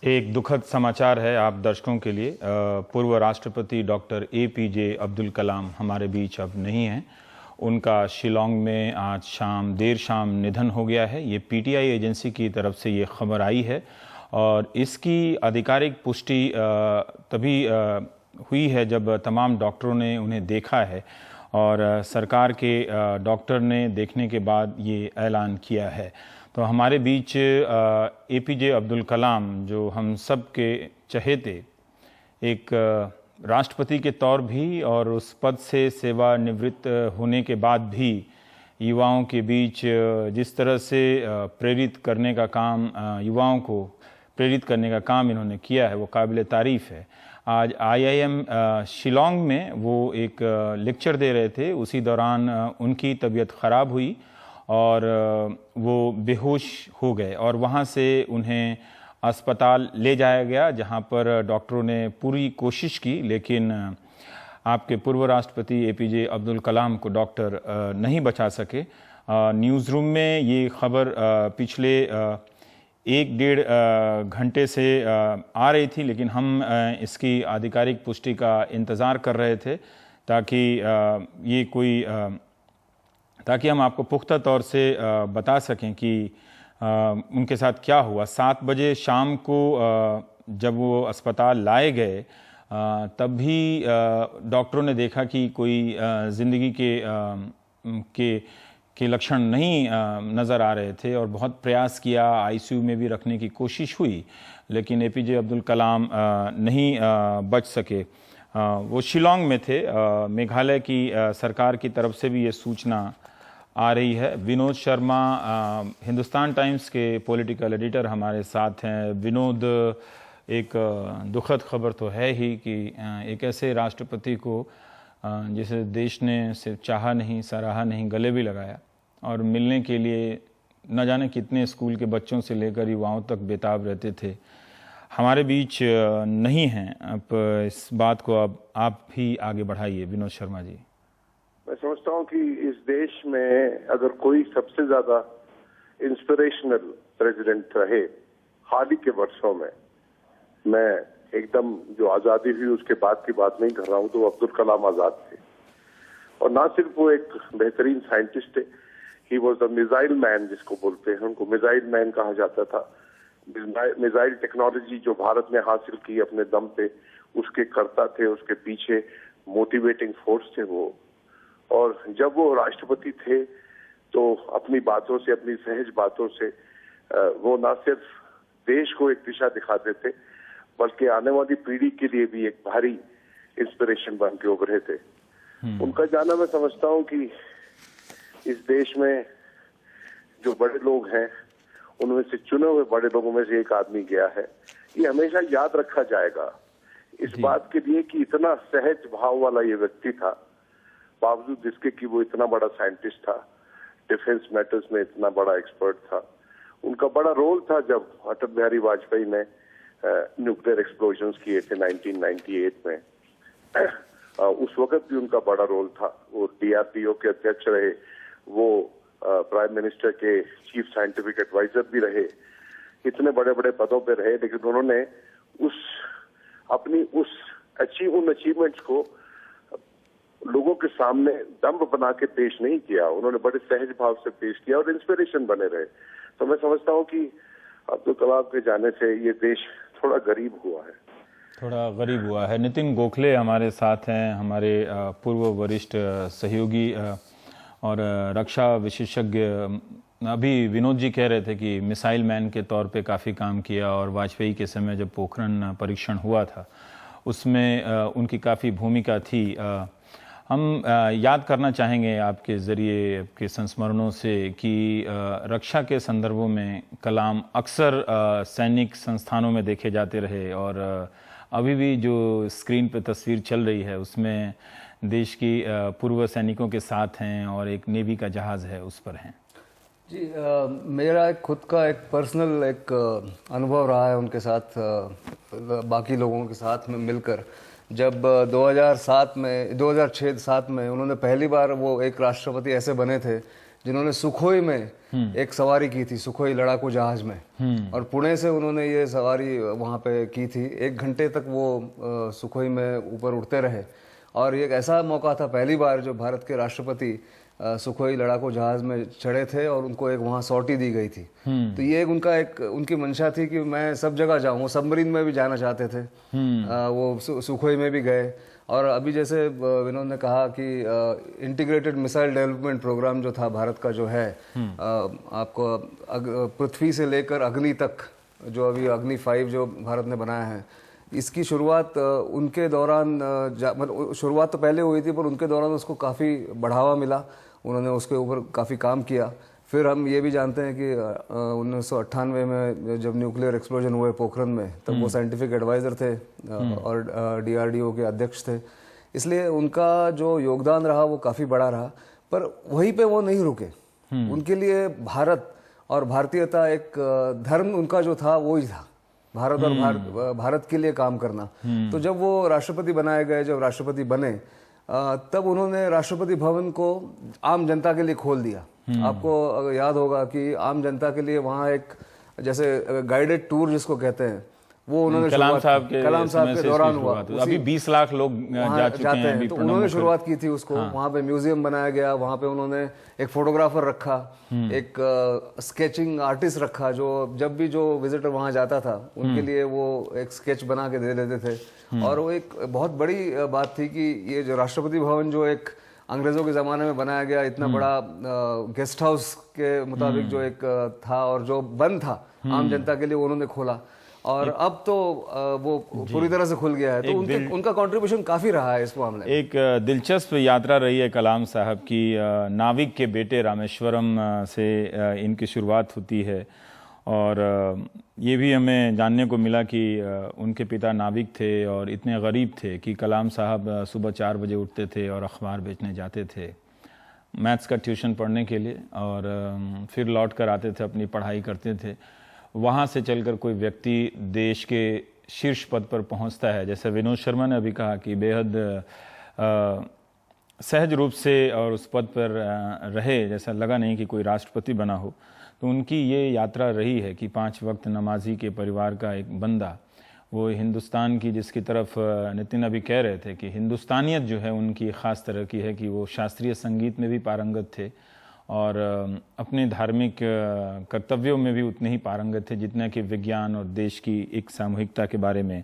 एक दुखद समाचार है आप दर्शकों के लिए। पूर्व राष्ट्रपति डॉक्टर APJ अब्दुल कलाम हमारे बीच अब नहीं हैं। उनका शिलोंग में आज देर शाम निधन हो गया है। ये PTI एजेंसी की तरफ से ये खबर आई है और इसकी आधिकारिक पुष्टि तभी हुई है जब तमाम डॉक्टरों ने उन्हें देखा है और सरकार के डॉक्टर ने देखने के बाद ये ऐलान किया है। तो हमारे बीच APJ अब्दुल कलाम, जो हम सब के चहेते, एक राष्ट्रपति के तौर भी और उस पद से सेवानिवृत्त होने के बाद भी युवाओं के बीच जिस तरह से प्रेरित करने का काम, युवाओं को प्रेरित करने का काम इन्होंने किया है, वो काबिल तारीफ़ है। आज IIM शिलोंग में वो एक लेक्चर दे रहे थे, उसी दौरान उनकी तबीयत ख़राब हुई और वो बेहोश हो गए और वहाँ से उन्हें अस्पताल ले जाया गया, जहाँ पर डॉक्टरों ने पूरी कोशिश की, लेकिन आपके पूर्व राष्ट्रपति APJ अब्दुल कलाम को डॉक्टर नहीं बचा सके। न्यूज़ रूम में ये खबर पिछले 1-1.5 घंटे से आ रही थी, लेकिन हम इसकी आधिकारिक पुष्टि का इंतज़ार कर रहे थे ताकि हम आपको पुख्ता तौर से बता सकें कि उनके साथ क्या हुआ। 7 बजे शाम को जब वो अस्पताल लाए गए तब भी डॉक्टरों ने देखा कि कोई ज़िंदगी के लक्षण नहीं नज़र आ रहे थे और बहुत प्रयास किया, ICU में भी रखने की कोशिश हुई, लेकिन APJ अब्दुल कलाम नहीं बच सके। वो शिलोंग में थे। मेघालय की सरकार की तरफ से भी ये सूचना आ रही है। विनोद शर्मा, हिंदुस्तान टाइम्स के पॉलिटिकल एडिटर, हमारे साथ हैं। विनोद, एक दुखद खबर तो है ही कि एक ऐसे राष्ट्रपति को जिसे देश ने सिर्फ चाहा नहीं, सराहा नहीं, गले भी लगाया और मिलने के लिए न जाने कितने स्कूल के बच्चों से लेकर युवाओं तक बेताब रहते थे, हमारे बीच नहीं हैं। अब इस बात को अब आप भी आगे बढ़ाइए विनोद शर्मा जी। मैं समझता हूँ कि इस देश में अगर कोई सबसे ज्यादा इंस्पिरेशनल प्रेसिडेंट रहे हाल ही के वर्षों में, मैं एकदम जो आजादी हुई उसके बाद की बात नहीं कर रहा हूँ, तो अब्दुल कलाम आजाद थे। और ना सिर्फ वो एक बेहतरीन साइंटिस्ट थे, he was the missile man, जिसको बोलते हैं, उनको मिसाइल मैन कहा जाता था। मिसाइल टेक्नोलॉजी जो भारत ने हासिल की अपने दम पे, उसके कर्ता थे, उसके पीछे मोटिवेटिंग फोर्स थे वो। और जब वो राष्ट्रपति थे तो अपनी बातों से, अपनी सहज बातों से वो न सिर्फ देश को एक दिशा दिखाते थे, बल्कि आने वाली पीढ़ी के लिए भी एक भारी इंस्पिरेशन बन के उभरे थे। उनका जाना, मैं समझता हूँ कि इस देश में जो बड़े लोग हैं उनमें से, चुने हुए बड़े लोगों में से एक आदमी गया है। ये हमेशा याद रखा जाएगा इस बात के लिए कि इतना सहज भाव वाला ये व्यक्ति था, बावजूद इसके कि वो इतना बड़ा साइंटिस्ट था, डिफेंस मैटर्स में इतना बड़ा एक्सपर्ट था। उनका बड़ा रोल था जब अटल बिहारी वाजपेयी ने न्यूक्लियर एक्सप्लोजन्स किए थे 1998 में। उस वक्त भी उनका बड़ा रोल था। वो DRDO के अध्यक्ष रहे, वो प्राइम मिनिस्टर के चीफ साइंटिफिक एडवाइजर भी रहे, इतने बड़े बड़े पदों पे रहे, लेकिन उन्होंने उन अचीवमेंट्स को लोगों के सामने दम्भ बना के पेश नहीं किया। उन्होंने बड़े सहज भाव से पेश किया और इंस्पिरेशन बने रहे। तो मैं समझता हूँ कि अब्दुल कलाम के जाने से ये देश थोड़ा गरीब हुआ है। नितिन गोखले हमारे साथ हैं, हमारे पूर्व वरिष्ठ सहयोगी और रक्षा विशेषज्ञ। अभी विनोद जी कह रहे थे कि मिसाइल मैन के तौर पे काफ़ी काम किया और वाजपेयी के समय जब पोखरण परीक्षण हुआ था उसमें उनकी काफ़ी भूमिका थी। हम याद करना चाहेंगे आपके ज़रिए, आपके संस्मरणों से, कि रक्षा के संदर्भों में कलाम अक्सर सैनिक संस्थानों में देखे जाते रहे और अभी भी जो स्क्रीन पर तस्वीर चल रही है उसमें देश की पूर्व सैनिकों के साथ हैं और एक नेवी का जहाज़ है उस पर हैं। जी, मेरा एक खुद का एक पर्सनल अनुभव रहा है उनके साथ, बाकी लोगों के साथ में मिलकर। जब 2006-7 में उन्होंने पहली बार, वो एक राष्ट्रपति ऐसे बने थे जिन्होंने सुखोई में एक सवारी की थी, सुखोई लड़ाकू जहाज में, और पुणे से उन्होंने ये सवारी वहाँ पे की थी। 1 घंटे तक वो सुखोई में ऊपर उड़ते रहे, और ये एक ऐसा मौका था, पहली बार जो भारत के राष्ट्रपति सुखोई लड़ाकू जहाज में चढ़े थे और उनको एक वहाँ सॉर्टी दी गई थी। तो ये उनकी मंशा थी कि मैं सब जगह जाऊँ। वो सबमरीन में भी जाना चाहते थे, वो सुखोई में भी गए। और अभी जैसे विनोद ने कहा कि इंटीग्रेटेड मिसाइल डेवलपमेंट प्रोग्राम जो था भारत का, जो है आपको पृथ्वी से लेकर अग्नि तक, जो अभी अग्नि 5 जो भारत ने बनाया है, इसकी शुरुआत उनके दौरान मतलब शुरुआत तो पहले हुई थी, पर उनके दौरान उसको काफ़ी बढ़ावा मिला। उन्होंने उसके ऊपर काफ़ी काम किया। फिर हम ये भी जानते हैं कि 1998 में जब न्यूक्लियर एक्सप्लोजन हुए पोखरण में, तब वो साइंटिफिक एडवाइज़र थे और DRDO के अध्यक्ष थे। इसलिए उनका जो योगदान रहा वो काफ़ी बड़ा रहा, पर वहीं पे वो नहीं रुके। उनके लिए भारत और भारतीयता, एक धर्म उनका जो था वो ही था, भारत और भारत के लिए काम करना। तो जब वो राष्ट्रपति बनाए गए, जब राष्ट्रपति बने, तब उन्होंने राष्ट्रपति भवन को आम जनता के लिए खोल दिया। आपको याद होगा कि आम जनता के लिए वहाँ एक जैसे गाइडेड टूर जिसको कहते हैं, वो उन्होंने कलाम साहब के दौरान हुआ। अभी 20 लाख लोग जा चुके हैं। तो उन्होंने शुरुआत की थी उसको। वहाँ पे म्यूजियम बनाया गया, वहाँ पे उन्होंने एक फोटोग्राफर रखा, एक स्केचिंग आर्टिस्ट रखा, जो जब भी जो विजिटर वहाँ जाता था उनके लिए वो एक स्केच बना के दे देते थे। और वो एक बहुत बड़ी बात थी कि ये जो राष्ट्रपति भवन जो एक अंग्रेजों के ज़माने में बनाया गया, इतना बड़ा गेस्ट हाउस के मुताबिक जो एक था और जो बंद था आम जनता के लिए, उन्होंने खोला। और अब तो वो पूरी तरह से खुल गया है। तो उनका कंट्रीब्यूशन काफ़ी रहा है इस मामले में। एक दिलचस्प यात्रा रही है कलाम साहब की। नाविक के बेटे रामेश्वरम से इनकी शुरुआत होती है, और ये भी हमें जानने को मिला कि उनके पिता नाविक थे और इतने गरीब थे कि कलाम साहब सुबह 4 बजे उठते थे और अखबार बेचने जाते थे मैथ्स का ट्यूशन पढ़ने के लिए, और फिर लौट कर आते थे, अपनी पढ़ाई करते थे। वहाँ से चलकर कोई व्यक्ति देश के शीर्ष पद पर पहुँचता है, जैसे विनोद शर्मा ने अभी कहा कि बेहद सहज रूप से और उस पद पर रहे, जैसा लगा नहीं कि कोई राष्ट्रपति बना हो। तो उनकी ये यात्रा रही है कि 5 वक्त नमाजी के परिवार का एक बंदा, वो हिंदुस्तान की, जिसकी तरफ नितिन अभी कह रहे थे कि हिंदुस्तानियत जो है उनकी ख़ास तरह की है कि वो शास्त्रीय संगीत में भी पारंगत थे और अपने धार्मिक कर्तव्यों में भी उतने ही पारंगत थे जितना कि विज्ञान और देश की एक सामूहिकता के बारे में।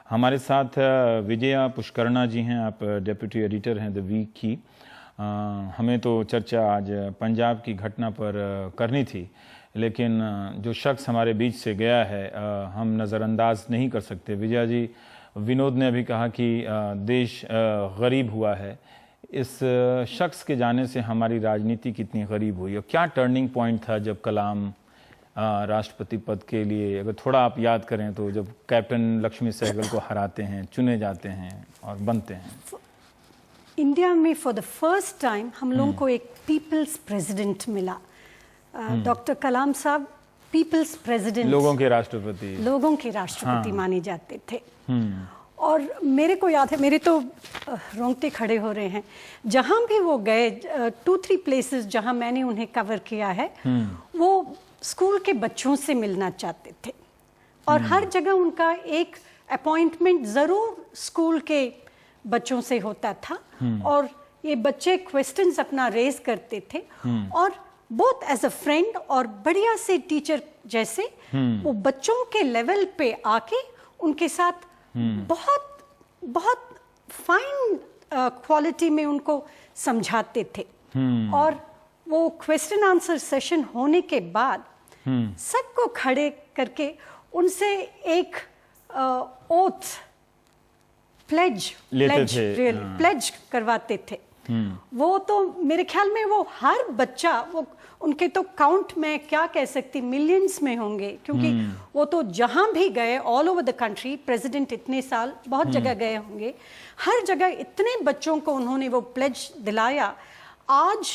हमारे साथ विजया पुष्करणा जी हैं, आप डेप्यूटी एडिटर हैं द वीक की। हमें तो चर्चा आज पंजाब की घटना पर करनी थी, लेकिन जो शख्स हमारे बीच से गया है हम नज़रअंदाज नहीं कर सकते। विजया जी, विनोद ने अभी कहा कि देश गरीब हुआ है, इस शख्स के जाने से हमारी राजनीति कितनी गरीब हुई और क्या टर्निंग पॉइंट था जब कलाम राष्ट्रपति पद के लिए, अगर थोड़ा आप याद करें तो, जब कैप्टन लक्ष्मी सहगल को हराते हैं, चुने जाते हैं और बनते हैं। इंडिया में फॉर द फर्स्ट टाइम हम लोगों को एक पीपल्स प्रेसिडेंट मिला। डॉक्टर कलाम साहब पीपल्स प्रेसिडेंट, लोगों के राष्ट्रपति माने जाते थे। और मेरे को याद है, मेरे तो रोंगटे खड़े हो रहे हैं, जहाँ भी वो गए 2-3 प्लेसेस जहाँ मैंने उन्हें कवर किया है, वो स्कूल के बच्चों से मिलना चाहते थे और हर जगह उनका एक अपॉइंटमेंट ज़रूर स्कूल के बच्चों से होता था और ये बच्चे क्वेश्चंस अपना रेज करते थे और बोथ एज अ फ्रेंड और बढ़िया से टीचर जैसे वो बच्चों के लेवल पे आके उनके साथ बहुत बहुत फाइन क्वालिटी में उनको समझाते थे। और वो क्वेश्चन आंसर सेशन होने के बाद सबको खड़े करके उनसे एक ओथ प्लेज करवाते थे। वो तो मेरे ख्याल में वो हर बच्चा, वो उनके तो काउंट में क्या कह सकती, मिलियंस में होंगे, क्योंकि वो तो जहां भी गए all over the country, president इतने साल बहुत जगह गए होंगे, हर जगह इतने बच्चों को उन्होंने वो प्लेज दिलाया। आज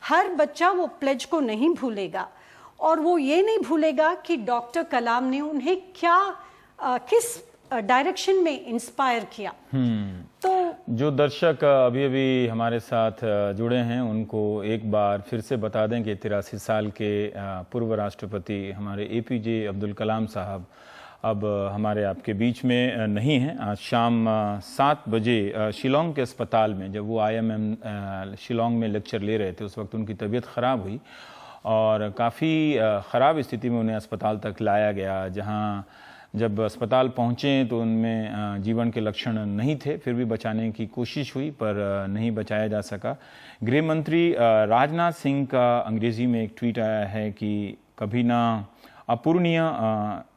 हर बच्चा वो प्लेज को नहीं भूलेगा और वो ये नहीं भूलेगा कि डॉक्टर कलाम ने उन्हें क्या किस डायरेक्शन में इंस्पायर किया। तो जो दर्शक अभी अभी हमारे साथ जुड़े हैं उनको एक बार फिर से बता दें कि 83 साल के पूर्व राष्ट्रपति हमारे एपीजे अब्दुल कलाम साहब अब हमारे आपके बीच में नहीं हैं। आज शाम 7 बजे शिलोंग के अस्पताल में, जब वो IIM शिलोंग में लेक्चर ले रहे थे, उस वक्त उनकी तबीयत ख़राब हुई और काफ़ी ख़राब स्थिति में उन्हें अस्पताल तक लाया गया, जहां जब अस्पताल पहुँचे तो उनमें जीवन के लक्षण नहीं थे। फिर भी बचाने की कोशिश हुई पर नहीं बचाया जा सका। गृह मंत्री राजनाथ सिंह का अंग्रेज़ी में एक ट्वीट आया है कि कभी ना अपूर्णीय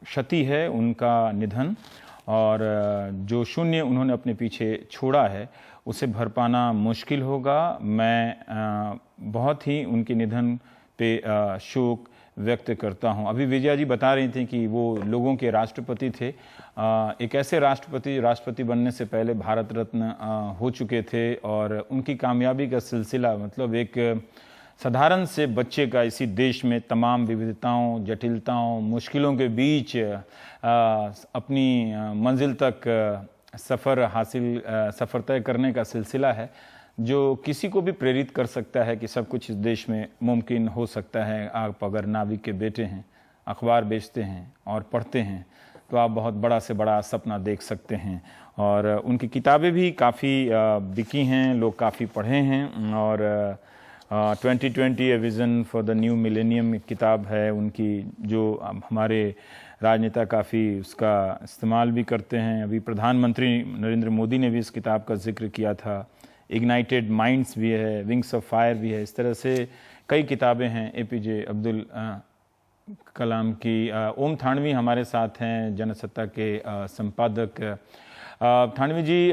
क्षति है उनका निधन, और जो शून्य उन्होंने अपने पीछे छोड़ा है उसे भर पाना मुश्किल होगा। मैं बहुत ही उनके निधन पे शोक व्यक्त करता हूं। अभी विजया जी बता रही थी कि वो लोगों के राष्ट्रपति थे, एक ऐसे राष्ट्रपति बनने से पहले भारत रत्न हो चुके थे, और उनकी कामयाबी का सिलसिला, मतलब एक साधारण से बच्चे का इसी देश में तमाम विविधताओं, जटिलताओं, मुश्किलों के बीच अपनी मंजिल तक सफ़र तय करने का सिलसिला है, जो किसी को भी प्रेरित कर सकता है कि सब कुछ इस देश में मुमकिन हो सकता है। आप अगर नाविक के बेटे हैं, अखबार बेचते हैं और पढ़ते हैं, तो आप बहुत बड़ा से बड़ा सपना देख सकते हैं। और उनकी किताबें भी काफ़ी बिकी हैं, लोग काफ़ी पढ़े हैं। और 2020 a vision for the new millennium किताब है उनकी, जो हमारे राजनेता काफ़ी उसका इस्तेमाल भी करते हैं। अभी प्रधानमंत्री नरेंद्र मोदी ने भी इस किताब का जिक्र किया था। इग्नाइटेड माइंड्स भी है, विंग्स ऑफ फायर भी है। इस तरह से कई किताबें हैं एपीजे अब्दुल कलाम की। ओम थानवी हमारे साथ हैं, जनसत्ता के संपादक। थानवी जी,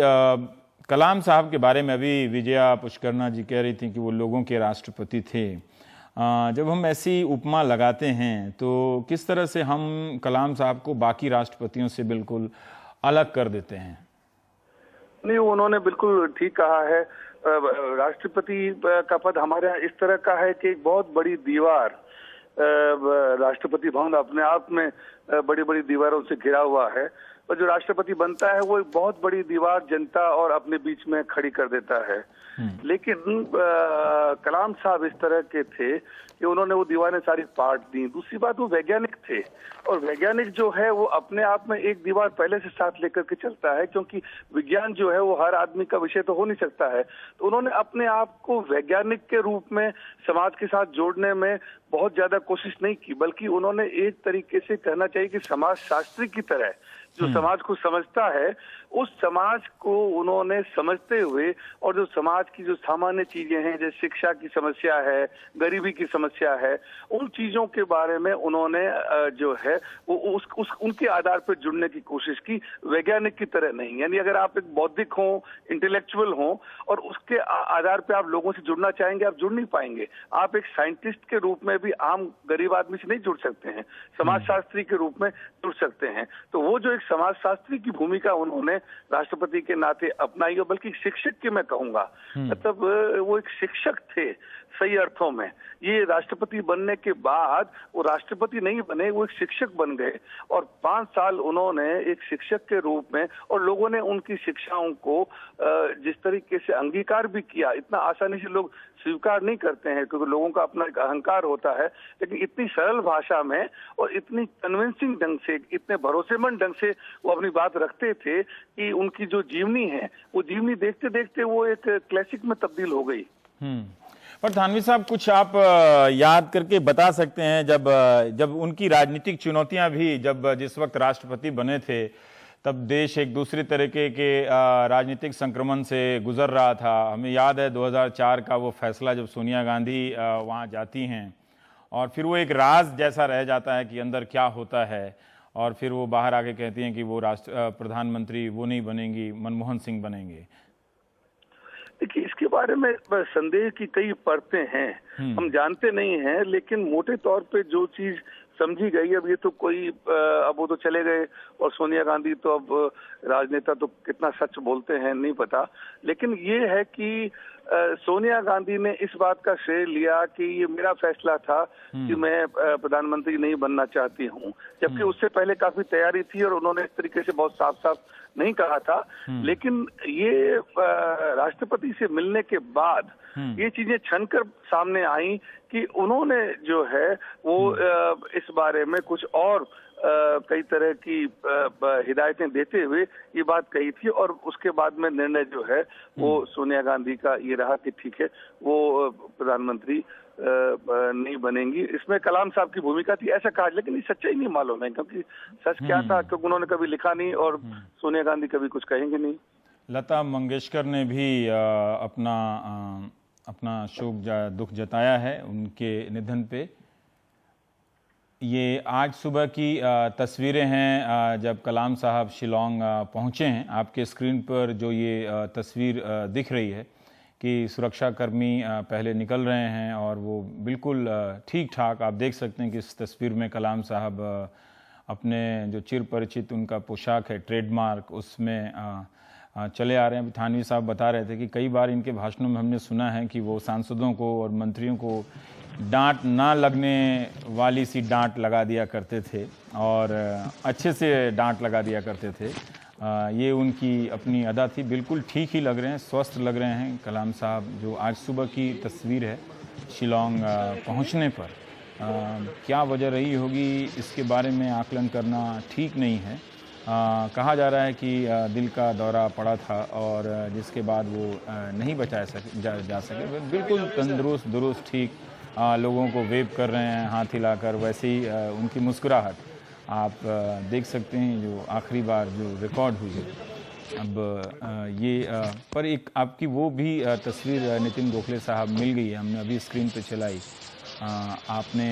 कलाम साहब के बारे में अभी विजया पुष्करना जी कह रही थी कि वो लोगों के राष्ट्रपति थे। जब हम ऐसी उपमा लगाते हैं तो किस तरह से हम कलाम साहब को बाकी राष्ट्रपतियों से बिल्कुल अलग कर देते हैं? नहीं, उन्होंने बिल्कुल ठीक कहा है। राष्ट्रपति का पद हमारे यहाँ इस तरह का है कि एक बहुत बड़ी दीवार, राष्ट्रपति भवन अपने आप में बड़ी बड़ी दीवारों से घिरा हुआ है, और जो राष्ट्रपति बनता है वो एक बहुत बड़ी दीवार जनता और अपने बीच में खड़ी कर देता है। लेकिन कलाम साहब इस तरह के थे कि उन्होंने वो दीवारें सारी पाट दी। दूसरी बात, वो वैज्ञानिक थे, और वैज्ञानिक जो है वो अपने आप में एक दीवार पहले से साथ लेकर के चलता है, क्योंकि विज्ञान जो है वो हर आदमी का विषय तो हो नहीं सकता है। तो उन्होंने अपने आप को वैज्ञानिक के रूप में समाज के साथ जोड़ने में बहुत ज्यादा कोशिश नहीं की, बल्कि उन्होंने एक तरीके से कहना चाहिए कि समाज शास्त्री की तरह जो समाज को समझता है, उस समाज को उन्होंने समझते हुए, और जो समाज की जो सामान्य चीजें हैं, जैसे शिक्षा की समस्या है, गरीबी की समस्या है, उन चीजों के बारे में उन्होंने जो है वो उनके आधार पर जुड़ने की कोशिश की, वैज्ञानिक की तरह नहीं। यानी अगर आप एक बौद्धिक हो, इंटेलेक्चुअल हो, और उसके आधार पर आप लोगों से जुड़ना चाहेंगे, आप जुड़ नहीं पाएंगे। आप एक साइंटिस्ट के रूप में भी आम गरीब आदमी से नहीं जुड़ सकते हैं, समाजशास्त्री के रूप में जुड़ सकते हैं। तो वो जो एक समाजशास्त्री की भूमिका उन्होंने राष्ट्रपति के नाते अपनाई, और बल्कि शिक्षक की मैं कहूंगा, मतलब वो एक शिक्षक थे सही अर्थों में। ये राष्ट्रपति बनने के बाद वो राष्ट्रपति नहीं बने, वो एक शिक्षक बन गए, और 5 साल उन्होंने एक शिक्षक के रूप में, और लोगों ने उनकी शिक्षाओं को जिस तरीके से अंगीकार भी किया, इतना आसानी से लोग स्वीकार नहीं करते हैं क्योंकि लोगों का अपना एक अहंकार होता है, लेकिन इतनी सरल भाषा में और इतनी कन्विंसिंग ढंग से, इतने भरोसेमंद ढंग से वो अपनी बात रखते थे कि उनकी जो जीवनी है, वो जीवनी देखते देखते वो एक क्लासिक में तब्दील हो गई। पर थानवी साहब, कुछ आप याद करके बता सकते हैं जब उनकी राजनीतिक चुनौतियां भी, जिस वक्त राष्ट्रपति बने थे, तब देश एक दूसरे तरीके के राजनीतिक संक्रमण से गुजर रहा था। हमें याद है 2004 का वो फैसला, जब सोनिया गांधी वहाँ जाती हैं और फिर वो एक राज जैसा रह जाता है कि अंदर क्या होता है, और फिर वो बाहर आके कहती हैं कि वो प्रधानमंत्री वो नहीं बनेंगी, मनमोहन सिंह बनेंगे। देखिए, इसके बारे में संदेह की कई परतें हैं, हम जानते नहीं हैं, लेकिन मोटे तौर पे जो चीज समझी गई, अब ये तो कोई अब वो तो चले गए, और सोनिया गांधी तो अब राजनेता तो कितना सच बोलते हैं नहीं पता, लेकिन ये है कि सोनिया गांधी ने इस बात का श्रेय लिया कि ये मेरा फैसला था कि मैं प्रधानमंत्री नहीं बनना चाहती हूँ, जबकि उससे पहले काफी तैयारी थी और उन्होंने इस तरीके से बहुत साफ साफ नहीं कहा था। लेकिन ये राष्ट्रपति से मिलने के बाद ये चीजें छनकर सामने आई कि उन्होंने जो है वो इस बारे में कुछ और कई तरह की हिदायतें देते हुए ये बात कही थी, और उसके बाद में निर्णय जो है वो सोनिया गांधी का ये रहा कि ठीक है वो प्रधानमंत्री नहीं बनेंगी। इसमें कलाम साहब की भूमिका थी ऐसा कहा, लेकिन ये सच्चाई नहीं मालूम है, क्योंकि सच क्या था, क्योंकि उन्होंने कभी लिखा नहीं और सोनिया गांधी कभी कुछ कहेंगे नहीं। लता मंगेशकर ने भी अपना दुख जताया है उनके निधन पे। ये आज सुबह की तस्वीरें हैं जब कलाम साहब शिलोंग पहुंचे हैं। आपके स्क्रीन पर जो ये तस्वीर दिख रही है कि सुरक्षाकर्मी पहले निकल रहे हैं और वो बिल्कुल ठीक ठाक, आप देख सकते हैं कि इस तस्वीर में कलाम साहब अपने जो चिर परिचित उनका पोशाक है ट्रेडमार्क, उसमें चले आ रहे हैं। थानवी साहब बता रहे थे कि कई बार इनके भाषणों में हमने सुना है कि वो सांसदों को और मंत्रियों को डांट ना लगने वाली सी डांट लगा दिया करते थे और अच्छे से डांट लगा दिया करते थे। ये उनकी अपनी अदा थी। बिल्कुल ठीक ही लग रहे हैं, स्वस्थ लग रहे हैं कलाम साहब। जो आज सुबह की तस्वीर है शिलोंग पहुंचने पर, क्या वजह रही होगी इसके बारे में आकलन करना ठीक नहीं है। कहा जा रहा है कि दिल का दौरा पड़ा था और जिसके बाद वो नहीं जा सके। बिल्कुल तंदुरुस्त दुरुस्त ठीक लोगों को वेव कर रहे हैं हाथ हिलाकर। वैसे ही उनकी मुस्कुराहट आप देख सकते हैं जो आखिरी बार जो रिकॉर्ड हुई है। अब ये पर एक आपकी वो भी तस्वीर नितिन गोखले साहब मिल गई है, हमने अभी स्क्रीन पे चलाई। आपने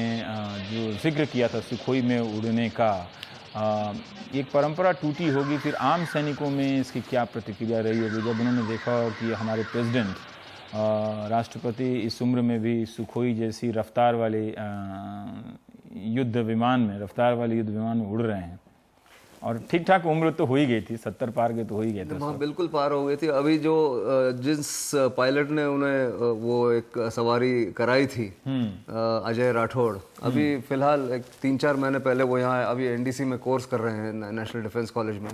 जो जिक्र किया था सुखोई में उड़ने का, एक परंपरा टूटी होगी, फिर आम सैनिकों में इसकी क्या प्रतिक्रिया रही होगी जब उन्होंने देखा कि हमारे प्रेसिडेंट राष्ट्रपति इस उम्र में भी सुखोई जैसी रफ्तार वाले युद्ध विमान में उड़ रहे हैं। और ठीक ठाक उम्र तो हो ही गई थी, 70 पार के तो हो ही गए थे। हाँ बिल्कुल पार हो गई थी। अभी जो जिस पायलट ने उन्हें वो एक सवारी कराई थी अजय राठौड़, अभी फिलहाल 3-4 महीने पहले वो यहाँ अभी एनडीसी में कोर्स कर रहे हैं नेशनल डिफेंस कॉलेज में,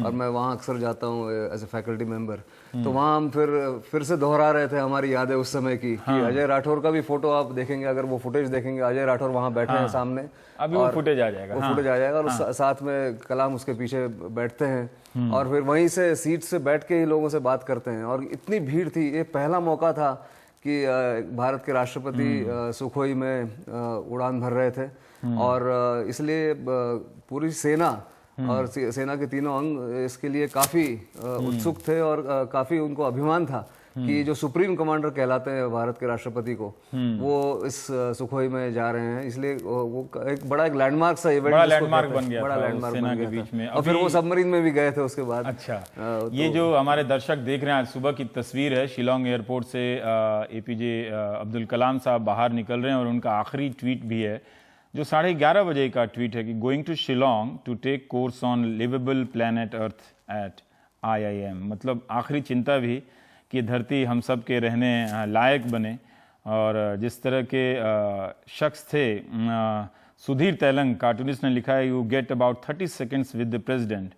और मैं वहाँ अक्सर जाता हूँ एज ए फैकल्टी मेंबर। तो वहाँ हम फिर से दोहरा रहे थे हमारी यादें उस समय की कि अजय राठौड़ का भी फोटो आप देखेंगे, अगर वो फुटेज देखेंगे, अजय राठौड़ वहाँ बैठे हैं सामने, अभी वो फुटेज आ जाएगा, फुटेज आ जाएगा, और साथ में कलाम उसके पीछे बैठते हैं और फिर वहीं से सीट से बैठ के ही लोगों से बात करते हैं। और इतनी भीड़ थी, ये पहला मौका था कि भारत के राष्ट्रपति सुखोई में उड़ान भर रहे थे, और इसलिए पूरी सेना और सेना के तीनों अंग इसके लिए काफी उत्सुक थे और काफी उनको अभिमान था कि जो सुप्रीम कमांडर कहलाते हैं भारत के राष्ट्रपति को, वो इस सुखोई में जा रहे हैं। इसलिए वो एक बड़ा एक लैंडमार्क सा इवेंट, बड़ा लैंडमार्क बन गया बड़ा था लैंडमार्क सेना के बीच में। और फिर वो सबमरीन में भी गए थे उसके बाद। अच्छा, ये जो हमारे दर्शक देख रहे हैं, आज सुबह की तस्वीर है शिलोंग एयरपोर्ट से एपीजे अब्दुल कलाम साहब बाहर निकल रहे हैं और उनका आखिरी ट्वीट भी है जो 11:30 बजे का ट्वीट है कि going to Shillong to take course on livable planet earth at IIM। मतलब आखिरी चिंता भी कि धरती हम सब के रहने लायक बने। और जिस तरह के शख्स थे, सुधीर तेलंग कार्टूनिस्ट ने लिखा है, you get about 30 seconds with the president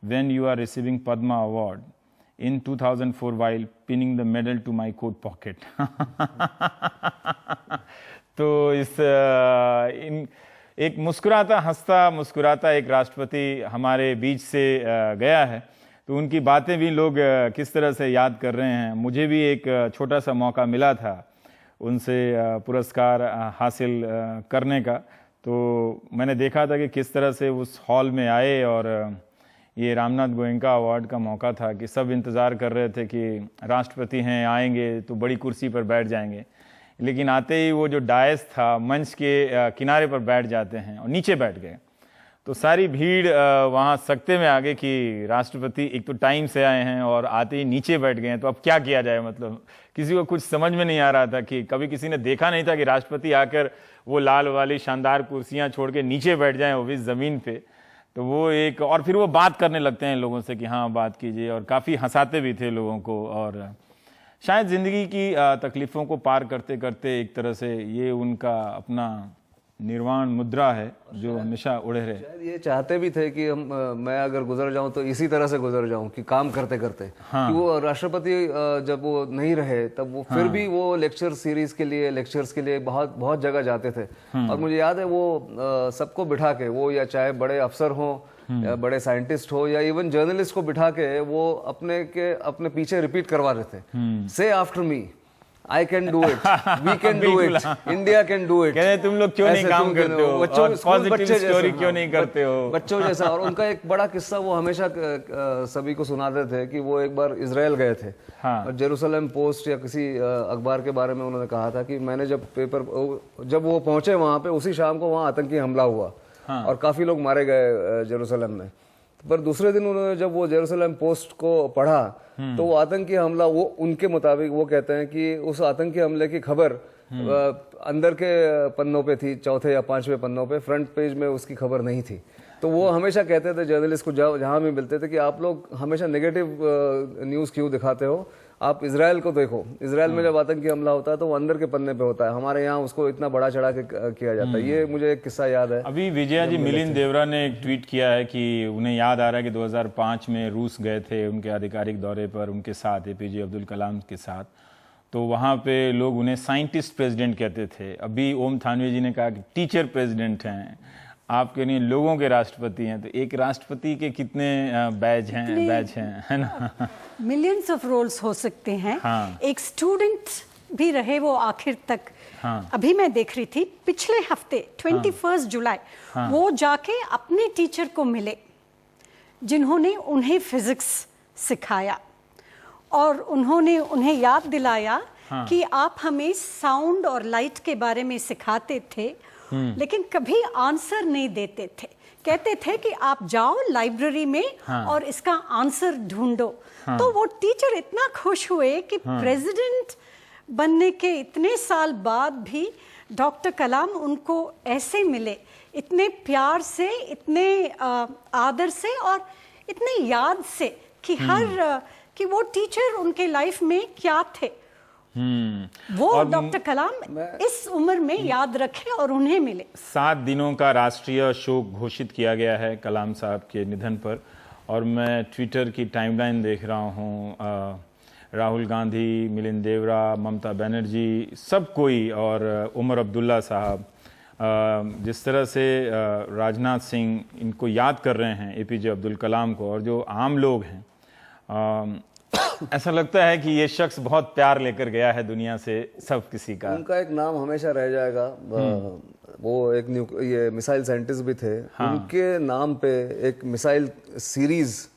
when you are receiving Padma award in 2004 while pinning the medal to my coat pocket। तो एक मुस्कुराता एक राष्ट्रपति हमारे बीच से गया है, तो उनकी बातें भी लोग किस तरह से याद कर रहे हैं। मुझे भी एक छोटा सा मौका मिला था उनसे पुरस्कार हासिल करने का, तो मैंने देखा था कि किस तरह से उस हॉल में आए, और ये रामनाथ गोयनका अवार्ड का मौका था कि सब इंतज़ार कर रहे थे कि राष्ट्रपति हैं, आएंगे तो बड़ी कुर्सी पर बैठ जाएंगे, लेकिन आते ही वो जो डायस था मंच के किनारे पर बैठ जाते हैं और नीचे बैठ गए। तो सारी भीड़ वहाँ सकते में आ गई कि राष्ट्रपति एक तो टाइम से आए हैं और आते ही नीचे बैठ गए हैं, तो अब क्या किया जाए। मतलब किसी को कुछ समझ में नहीं आ रहा था कि कभी किसी ने देखा नहीं था कि राष्ट्रपति आकर वो लाल वाली शानदार कुर्सियाँ छोड़ के नीचे बैठ जाएँ वो भी ज़मीन पे। तो वो एक, और फिर वो बात करने लगते हैं लोगों से कि हाँ बात कीजिए, और काफ़ी हंसाते भी थे लोगों को। और शायद ज़िंदगी की तकलीफ़ों को पार करते करते एक तरह से ये उनका अपना निर्वाण मुद्रा है जो हमेशा उड़े रहे। शायद ये चाहते भी थे कि मैं अगर गुजर जाऊं तो इसी तरह से गुजर जाऊं कि काम करते करते। हाँ। कि वो राष्ट्रपति जब वो नहीं रहे तब वो फिर भी वो लेक्चर्स के लिए बहुत बहुत जगह जाते थे। और मुझे याद है वो सबको बिठा के, वो या चाहे बड़े अफसर हों या बड़े साइंटिस्ट हो या इवन जर्नलिस्ट को बिठा के वो अपने पीछे रिपीट करवा रहे थे, से after me, I can do it, we can do it, India can do it। कहते तुम लोग क्यों नहीं काम करते हो और पॉजिटिव स्टोरी क्यों नहीं करते हो, बच्चों जैसा। और उनका एक बड़ा किस्सा वो हमेशा सभी को सुनाते थे कि वो एक बार इजराइल गए थे। हाँ। और जेरूसलम पोस्ट या किसी अखबार के बारे में उन्होंने कहा था कि मैंने जब वो पहुंचे वहां पे, उसी शाम को वहां आतंकी हमला हुआ। हाँ। और काफी लोग मारे गए जेरूसलम में। पर दूसरे दिन उन्होंने जब वो जेरूसलम पोस्ट को पढ़ा तो वो आतंकी हमला, वो उनके मुताबिक वो कहते हैं कि उस आतंकी हमले की खबर अंदर के पन्नों पे थी, चौथे या पांचवें पन्नों पे, फ्रंट पेज में उसकी खबर नहीं थी। तो वो हमेशा कहते थे जर्नलिस्ट को जहां भी मिलते थे कि आप लोग हमेशा नेगेटिव न्यूज क्यों दिखाते हो, आप इजराइल को देखो, इजराइल में जब आतंकी हमला होता है तो वो अंदर के पन्ने पे होता है, हमारे यहाँ उसको इतना बड़ा चढ़ा के किया जाता है। ये मुझे एक किस्सा याद है। अभी विजया जी मिलिंद देवरा ने एक ट्वीट किया है कि उन्हें याद आ रहा है कि 2005 में रूस गए थे उनके आधिकारिक दौरे पर उनके साथ, एपीजे अब्दुल कलाम के साथ, तो वहाँ पे लोग उन्हें साइंटिस्ट प्रेसिडेंट कहते थे। अभी ओम थानवी जी ने कहा कि टीचर प्रेसिडेंट हैं, आपके नहीं लोगों के राष्ट्रपति हैं। तो एक राष्ट्रपति के कितने बैज हैं, है ना? मिलियंस ऑफ रोल्स हो सकते हैं। हाँ। एक स्टूडेंट भी रहे वो आखिर तक। हाँ। अभी मैं देख रही थी पिछले हफ्ते 21 जुलाई वो जाके अपने टीचर को मिले जिन्होंने उन्हें फिजिक्स सिखाया और उन्होंने उन्हें याद दिलाया कि आप हमें साउंड और लाइट के बारे में सिखाते थे लेकिन कभी आंसर नहीं देते थे। कहते थे कि आप जाओ लाइब्रेरी में और इसका आंसर ढूंढो। तो वो टीचर इतना खुश हुए कि प्रेसिडेंट बनने के इतने साल बाद भी डॉक्टर कलाम उनको ऐसे मिले, इतने प्यार से, इतने आदर से और इतने याद से कि वो टीचर उनके लाइफ में क्या थे। वो डॉक्टर कलाम इस उम्र में याद रखे और उन्हें मिले। 7 दिनों का राष्ट्रीय शोक घोषित किया गया है कलाम साहब के निधन पर। और मैं ट्विटर की टाइमलाइन देख रहा हूँ, राहुल गांधी, मिलिंद देवरा, ममता बनर्जी, सब कोई, और उमर अब्दुल्ला साहब, जिस तरह से राजनाथ सिंह इनको याद कर रहे हैं, एपीजे अब्दुल कलाम को, और जो आम लोग हैं, ऐसा लगता है कि ये शख्स बहुत प्यार लेकर गया है दुनिया से सब किसी का। उनका एक नाम हमेशा रह जाएगा। वो एक ये मिसाइल साइंटिस्ट भी थे। उनके नाम पे एक मिसाइल सीरीज,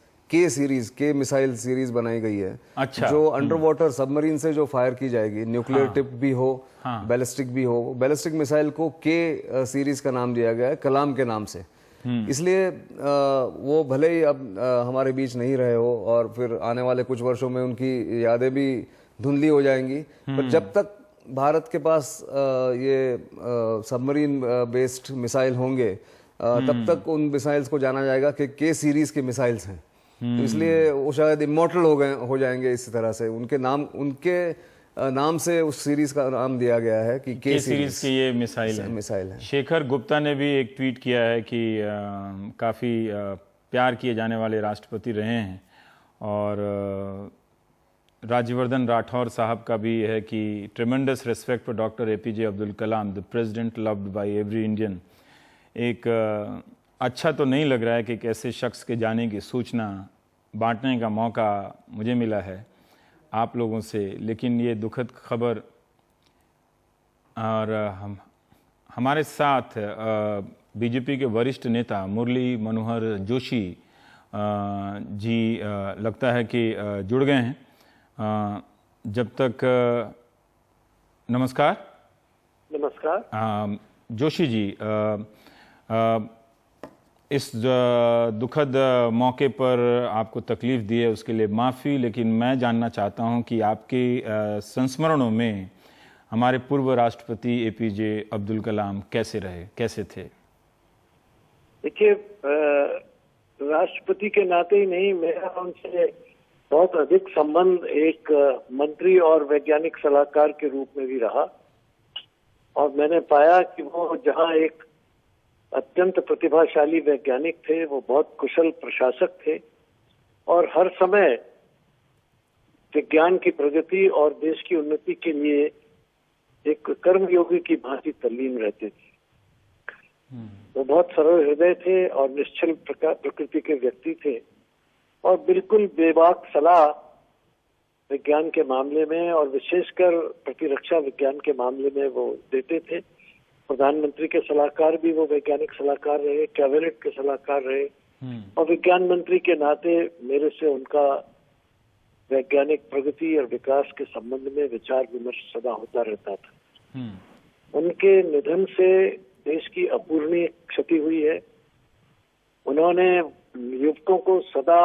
के मिसाइल सीरीज बनाई गई है। अच्छा। जो अंडर वाटर सबमरीन से जो फायर की जाएगी, न्यूक्लियर टिप भी हो, बैलिस्टिक भी हो, बैलिस्टिक मिसाइल को के सीरीज का नाम दिया गया है कलाम के नाम से। इसलिए वो भले ही अब हमारे बीच नहीं रहे हो और फिर आने वाले कुछ वर्षों में उनकी यादें भी धुंधली हो जाएंगी, पर जब तक भारत के पास ये सबमरीन बेस्ड मिसाइल होंगे तब तक उन मिसाइल्स को जाना जाएगा कि के सीरीज के मिसाइल्स हैं। तो इसलिए वो शायद इमॉर्टल हो जाएंगे इसी तरह से। उनके नाम से उस सीरीज का नाम दिया गया है कि के सीरीज की ये मिसाइल है। शेखर गुप्ता ने भी एक ट्वीट किया है कि काफ़ी प्यार किए जाने वाले राष्ट्रपति रहे हैं। और राज्यवर्धन राठौर साहब का भी है कि ट्रेमेंडस respect for doctor APJ Abdul Kalam, the president loved by every Indian. एक अच्छा तो नहीं लग रहा है कि एक ऐसे शख्स के जाने की सूचना बांटने का मौका मुझे मिला है आप लोगों से, लेकिन ये दुखद खबर। और हमारे साथ बीजेपी के वरिष्ठ नेता मुरली मनोहर जोशी जी लगता है कि जुड़ गए हैं। जब तक नमस्कार। जोशी जी, इस दुखद मौके पर आपको तकलीफ़ दी है उसके लिए माफ़ी, लेकिन मैं जानना चाहता हूं कि आपके संस्मरणों में हमारे पूर्व राष्ट्रपति एपीजे अब्दुल कलाम कैसे रहे, कैसे थे? देखिए, राष्ट्रपति के नाते ही नहीं, मेरा उनसे बहुत अधिक संबंध एक मंत्री और वैज्ञानिक सलाहकार के रूप में भी रहा। और मैंने पाया कि वो जहां एक अत्यंत प्रतिभाशाली वैज्ञानिक थे, वो बहुत कुशल प्रशासक थे और हर समय विज्ञान की प्रगति और देश की उन्नति के लिए एक कर्मयोगी की भांति तल्लीन रहते थे। वो बहुत सरल हृदय थे और निश्चल प्रकृति के व्यक्ति थे और बिल्कुल बेबाक सलाह विज्ञान के मामले में और विशेषकर प्रतिरक्षा विज्ञान के मामले में वो देते थे। प्रधानमंत्री के सलाहकार भी वो वैज्ञानिक सलाहकार रहे, कैबिनेट के सलाहकार रहे और विज्ञान मंत्री के नाते मेरे से उनका वैज्ञानिक प्रगति और विकास के संबंध में विचार विमर्श सदा होता रहता था। उनके निधन से देश की अपूरणीय क्षति हुई है। उन्होंने युवकों को सदा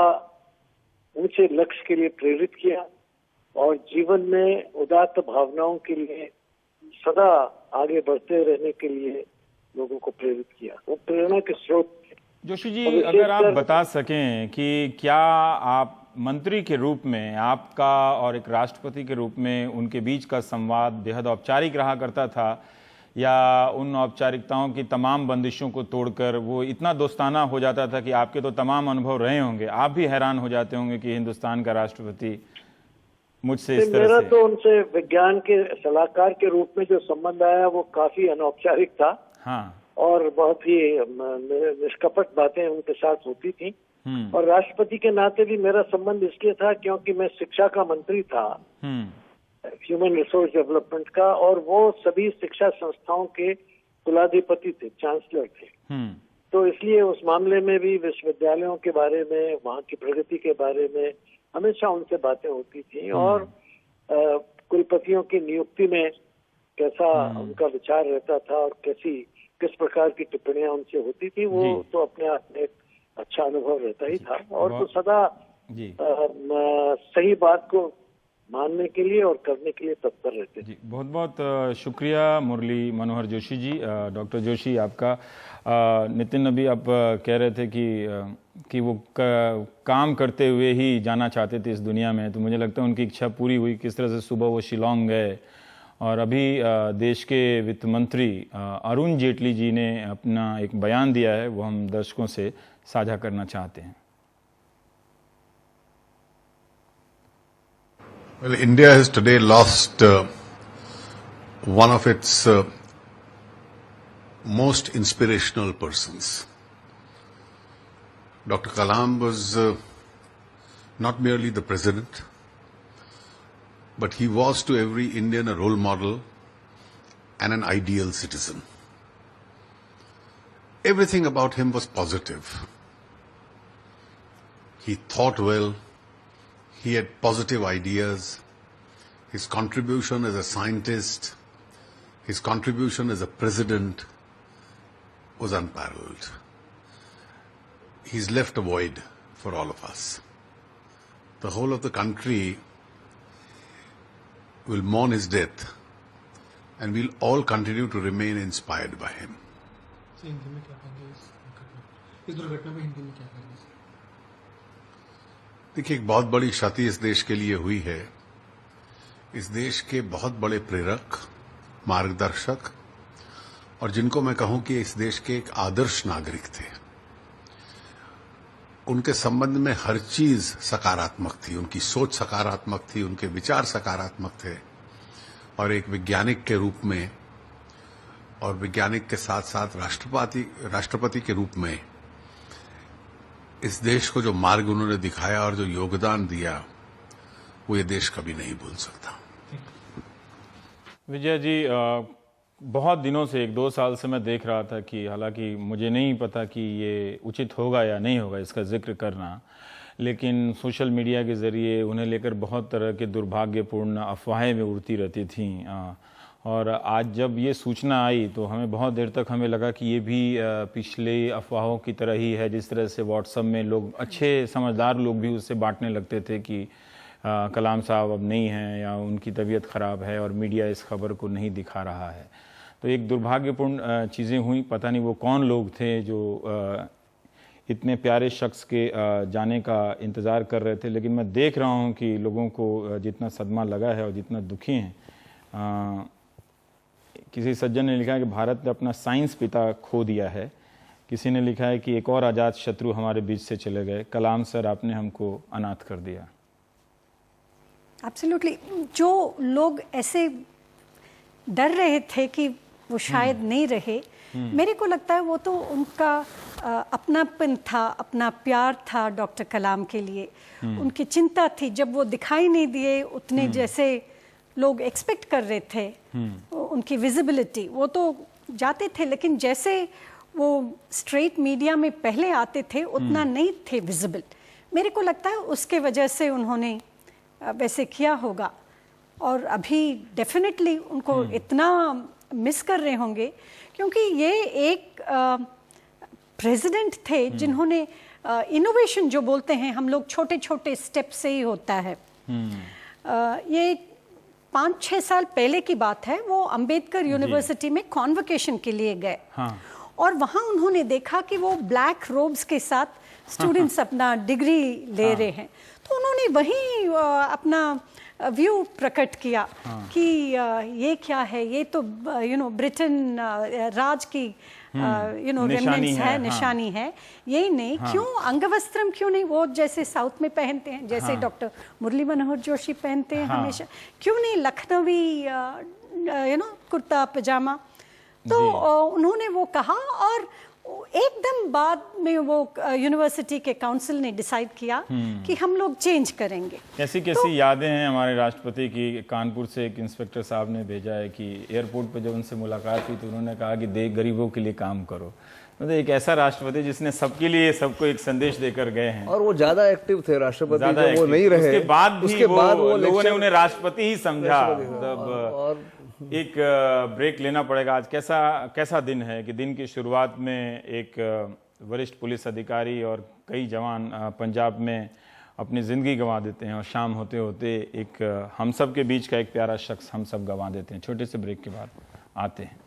ऊंचे लक्ष्य के लिए प्रेरित किया और जीवन में उदात्त भावनाओं के लिए सदा आगे बढ़ते रहने के लिए लोगों को प्रेरित किया। वो प्रेरणा के स्रोत थे। जोशी जी, अगर आप बता सकें कि क्या आप मंत्री के रूप में, आपका और एक राष्ट्रपति के रूप में उनके बीच का संवाद बेहद औपचारिक रहा करता था या उन औपचारिकताओं की तमाम बंदिशों को तोड़कर वो इतना दोस्ताना हो जाता था कि आपके तो तमाम अनुभव रहे होंगे, आप भी हैरान हो जाते होंगे कि हिंदुस्तान का राष्ट्रपति मुझसे इस तरह मेरा से। तो उनसे विज्ञान के सलाहकार के रूप में जो संबंध आया वो काफी अनौपचारिक था। हाँ। और बहुत ही निष्कपट बातें उनके साथ होती थी। और राष्ट्रपति के नाते भी मेरा संबंध इसलिए था क्योंकि मैं शिक्षा का मंत्री था, ह्यूमन रिसोर्स डेवलपमेंट का, और वो सभी शिक्षा संस्थाओं के कुलाधिपति थे, चांसलर थे। तो इसलिए उस मामले में भी विश्वविद्यालयों के बारे में, वहाँ की प्रगति के बारे में हमेशा उनसे बातें होती थी और कुलपतियों की नियुक्ति में कैसा उनका विचार रहता था और किस प्रकार की टिप्पणियां उनसे होती थी, वो तो अपने आप में अच्छा अनुभव रहता ही था। और वो सदा सही बात को मानने के लिए और करने के लिए तत्पर रहते थे। बहुत बहुत शुक्रिया मुरली मनोहर जोशी जी। डॉक्टर जोशी, आपका नितिन अभी आप कह रहे थे कि वो काम करते हुए ही जाना चाहते थे इस दुनिया में, तो मुझे लगता है उनकी इच्छा पूरी हुई। किस तरह से सुबह वो शिलोंग गए और अभी देश के वित्त मंत्री अरुण जेटली जी ने अपना एक बयान दिया है, वो हम दर्शकों से साझा करना चाहते हैं। Well, India has today lost one of its most inspirational persons. Dr. Kalam was not merely the president, but he was to every Indian a role model and an ideal citizen. Everything about him was positive. He thought well. He had positive ideas. His contribution as a scientist, his contribution as a president was unparalleled. He's left a void for all of us. The whole of the country will mourn his death and we'll all continue to remain inspired by him. Hindi में क्या कहेंगे इस दुर्घटना में? हिंदी में क्या कहेंगे? देखिए, एक बहुत बड़ी क्षति इस देश के लिए हुई है। इस देश के बहुत बड़े प्रेरक, मार्गदर्शक और जिनको मैं कहूं कि इस देश के एक आदर्श नागरिक थे। उनके संबंध में हर चीज सकारात्मक थी, उनकी सोच सकारात्मक थी, उनके विचार सकारात्मक थे और एक वैज्ञानिक के रूप में और वैज्ञानिक के साथ साथ राष्ट्रपति के रूप में इस देश को जो मार्ग उन्होंने दिखाया और जो योगदान दिया, वो ये देश कभी नहीं भूल सकता। विजय जी, बहुत दिनों से 1-2 साल से मैं देख रहा था कि हालांकि मुझे नहीं पता कि ये उचित होगा या नहीं होगा इसका जिक्र करना, लेकिन सोशल मीडिया के ज़रिए उन्हें लेकर बहुत तरह के दुर्भाग्यपूर्ण अफवाहें में उड़ती रहती थीं। और आज जब ये सूचना आई तो हमें बहुत देर तक हमें लगा कि ये भी पिछले अफवाहों की तरह ही है, जिस तरह से व्हाट्सएप में लोग, अच्छे समझदार लोग भी उससे बांटने लगते थे कि कलाम साहब अब नहीं हैं या उनकी तबीयत ख़राब है और मीडिया इस खबर को नहीं दिखा रहा है। तो एक दुर्भाग्यपूर्ण चीज़ें हुई। पता नहीं वो कौन लोग थे जो इतने प्यारे शख्स के जाने का इंतज़ार कर रहे थे, लेकिन मैं देख रहा हूँ कि लोगों को जितना सदमा लगा है और जितना दुखी हैं। किसी सज्जन ने लिखा है कि भारत ने अपना साइंस पिता खो दिया है। किसी ने लिखा है कि एक और आज़ाद शत्रु हमारे बीच से चले गए। कलाम सर, आपने हमको अनाथ कर दिया। एब्सोल्युटली। जो लोग ऐसे डर रहे थे कि वो शायद नहीं रहे, मेरे को लगता है वो तो उनका अपनापन था, अपना प्यार था डॉक्टर कलाम के लिए। उनकी चिंता थी, जब वो दिखाई नहीं दिए उतने जैसे लोग एक्सपेक्ट कर रहे थे, उनकी विजिबिलिटी, वो तो जाते थे, लेकिन जैसे वो स्ट्रेट मीडिया में पहले आते थे उतना नहीं थे विजिबल। मेरे को लगता है उसके वजह से उन्होंने वैसे किया होगा। और अभी डेफिनेटली उनको इतना मिस कर रहे होंगे, क्योंकि ये एक प्रेसिडेंट थे जिन्होंने इनोवेशन जो बोलते हैं हम लोग, छोटे छोटे स्टेप से ही होता है। ये 5-6 साल पहले की बात है, वो अंबेडकर यूनिवर्सिटी में कॉन्वोकेशन के लिए गए। और वहाँ उन्होंने देखा कि वो ब्लैक रोब्स के साथ स्टूडेंट्स अपना डिग्री ले रहे हैं, तो उन्होंने वहीं अपना व्यू प्रकट किया कि ये क्या है, ये तो ब्रिटेन राज की रेमिनेंट्स है, निशानी है। यही नहीं, क्यों अंगवस्त्रम क्यों नहीं वो जैसे साउथ में पहनते हैं, जैसे डॉक्टर मुरली मनोहर जोशी पहनते हैं हमेशा, क्यों नहीं लखनवी कुर्ता पजामा। तो उन्होंने वो कहा, और एकदम बाद में वो यूनिवर्सिटी के काउंसिल ने डिसाइड किया कि हम लोग चेंज करेंगे। कैसी कैसी यादें हैं हमारे राष्ट्रपति की। कानपुर से एक इंस्पेक्टर साहब ने भेजा है कि एयरपोर्ट पे जब उनसे मुलाकात हुई तो उन्होंने कहा कि गरीबों के लिए काम करो। मतलब एक ऐसा राष्ट्रपति जिसने सबके लिए सबको एक संदेश देकर गए हैं। और वो ज्यादा एक्टिव थे राष्ट्रपति, जब वो नहीं रहे उसके बाद भी वो लोगों ने उन्हें राष्ट्रपति ही समझा। और एक ब्रेक लेना पड़ेगा। आज कैसा दिन है कि दिन की शुरुआत में एक वरिष्ठ पुलिस अधिकारी और कई जवान पंजाब में अपनी ज़िंदगी गंवा देते हैं, और शाम होते होते एक हम सब के बीच का एक प्यारा शख्स हम सब गंवा देते हैं। छोटे से ब्रेक के बाद आते हैं।